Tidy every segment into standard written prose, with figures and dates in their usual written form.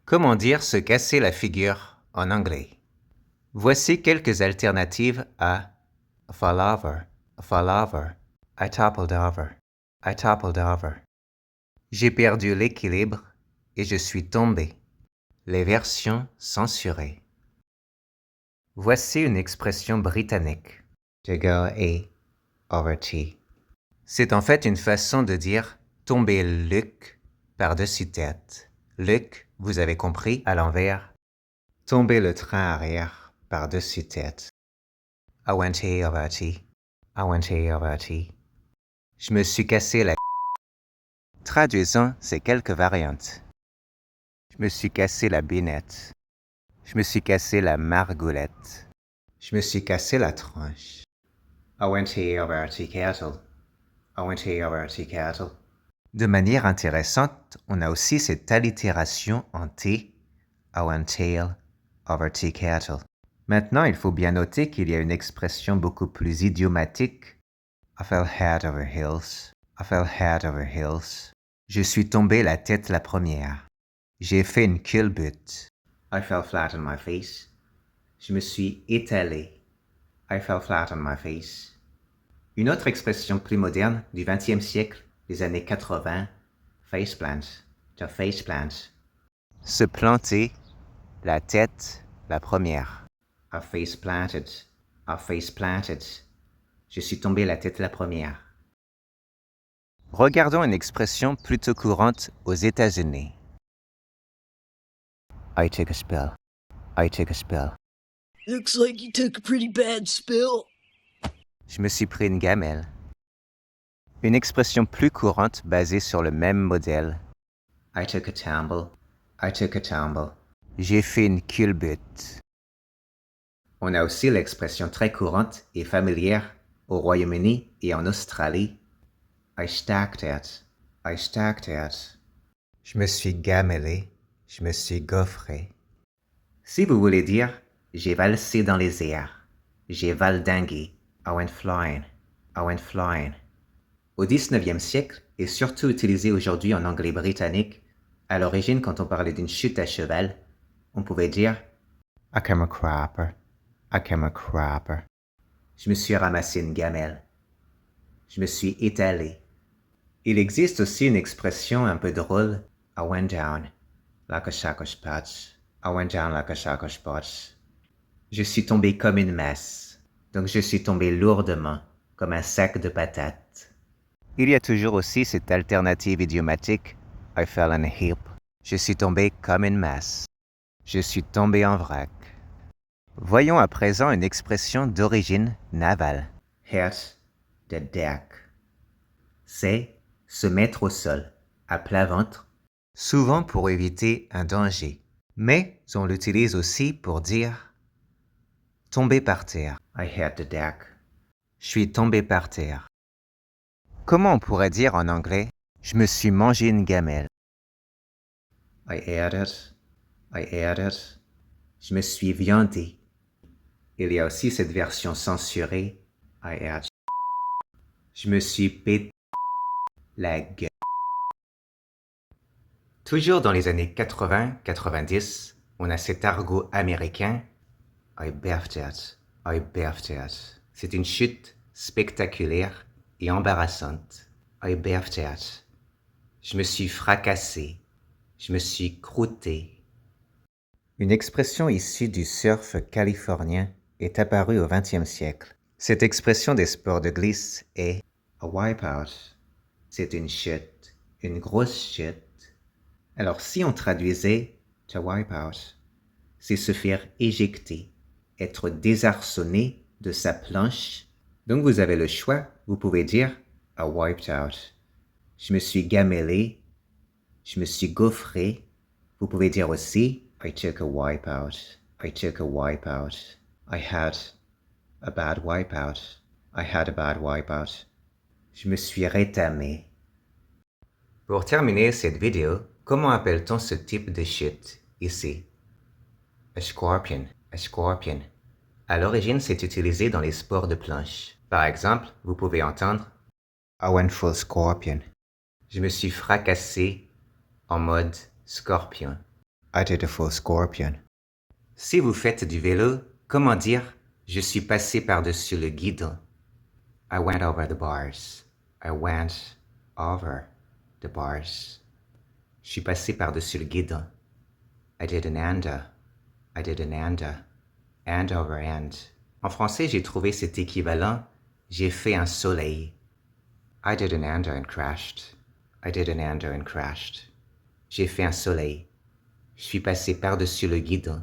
Comment dire se casser la figure en anglais? Voici quelques alternatives à fall over, fall over, I toppled over, I toppled over. J'ai perdu l'équilibre et je suis tombé. Les versions censurées. Voici une expression britannique. To go A over T. C'est en fait une façon de dire tomber Luc par-dessus tête. Luc, vous avez compris, à l'envers. Tomber le train arrière par-dessus tête. I went A over T. I went A over T. Je me suis cassé la. Traduisons ces quelques variantes. Je me suis cassé la binette. Je me suis cassé la margoulette. Je me suis cassé la tronche. I went A over T kettle. I went A over T kettle. De manière intéressante, on a aussi cette allitération en T. I went tail over T kettle. Maintenant, il faut bien noter qu'il y a une expression beaucoup plus idiomatique. I fell head over heels. I fell head over heels. Je suis tombé la tête la première. J'ai fait une culbute. I fell flat on my face. Je me suis étalé. I fell flat on my face. Une autre expression plus moderne du XXe siècle, des années 80, faceplant, to faceplant. Se planter, la tête la première. I face planted. I face planted. Je suis tombé la tête la première. Regardons une expression plutôt courante aux États-Unis. I took a spill. I took a spill. Looks like you took a pretty bad spill. Je me suis pris une gamelle. Une expression plus courante basée sur le même modèle. I took a tumble. I took a tumble. J'ai fait une culbute. On a aussi l'expression très courante et familière au Royaume-Uni et en Australie. I stacked it. I stacked it. Je me suis gamellé. Je me suis gaufré. Si vous voulez dire j'ai valsé dans les airs, j'ai valdingué. I went flying. I went flying. Au 19e siècle, et surtout utilisé aujourd'hui en anglais britannique, à l'origine, quand on parlait d'une chute à cheval, on pouvait dire I came a cropper. I came a cropper. Je me suis ramassé une gamelle. Je me suis étalé. Il existe aussi une expression un peu drôle. I went down like a sack of spots. I went down like a sack of spots. Je suis tombé comme une masse. Donc je suis tombé lourdement, comme un sac de patates. Il y a toujours aussi cette alternative idiomatique. I fell in a heap. Je suis tombé comme une masse. Je suis tombé en vrac. Voyons à présent une expression d'origine navale. Hit the deck. C'est se mettre au sol, à plat ventre, souvent pour éviter un danger. Mais on l'utilise aussi pour dire tomber par terre. I hit the deck. Je suis tombé par terre. Comment on pourrait dire en anglais je me suis mangé une gamelle? I ate it. I ate it. Je me suis viandé. Il y a aussi cette version censurée. I ate. Je me suis pété la gueule. Toujours dans les années 80-90, on a cet argot américain. I beefed it. I beefed it. C'est une chute spectaculaire et embarrassante. I beefed it. Je me suis fracassé. Je me suis croûté. Une expression issue du surf californien est apparue au XXe siècle. Cette expression des sports de glisse est a wipeout. C'est une chute, une grosse chute. Alors si on traduisait to wipe out, c'est se faire éjecter, être désarçonné de sa planche. Donc vous avez le choix, vous pouvez dire I wiped out. Je me suis gamellé, je me suis gaufré. Vous pouvez dire aussi I took a wipeout. I took a wipeout. I had a bad wipeout. I had a bad wipeout. Je me suis rétamé. Pour terminer cette vidéo, comment appelle-t-on ce type de chute ici? A scorpion. A scorpion. À l'origine, c'est utilisé dans les sports de planche. Par exemple, vous pouvez entendre I went full scorpion. Je me suis fracassé en mode scorpion. I did a full scorpion. Si vous faites du vélo, comment dire je suis passé par-dessus le guidon? I went over the bars. I went over the bars. Je suis passé par-dessus le guidon. I did an anda. I did an anda. End over end. En français, j'ai trouvé cet équivalent. J'ai fait un soleil. I did an anda and crashed. I did an anda and crashed. J'ai fait un soleil. Je suis passé par-dessus le guidon.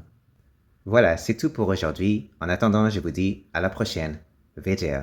Voilà, c'est tout pour aujourd'hui. En attendant, je vous dis à la prochaine vidéo.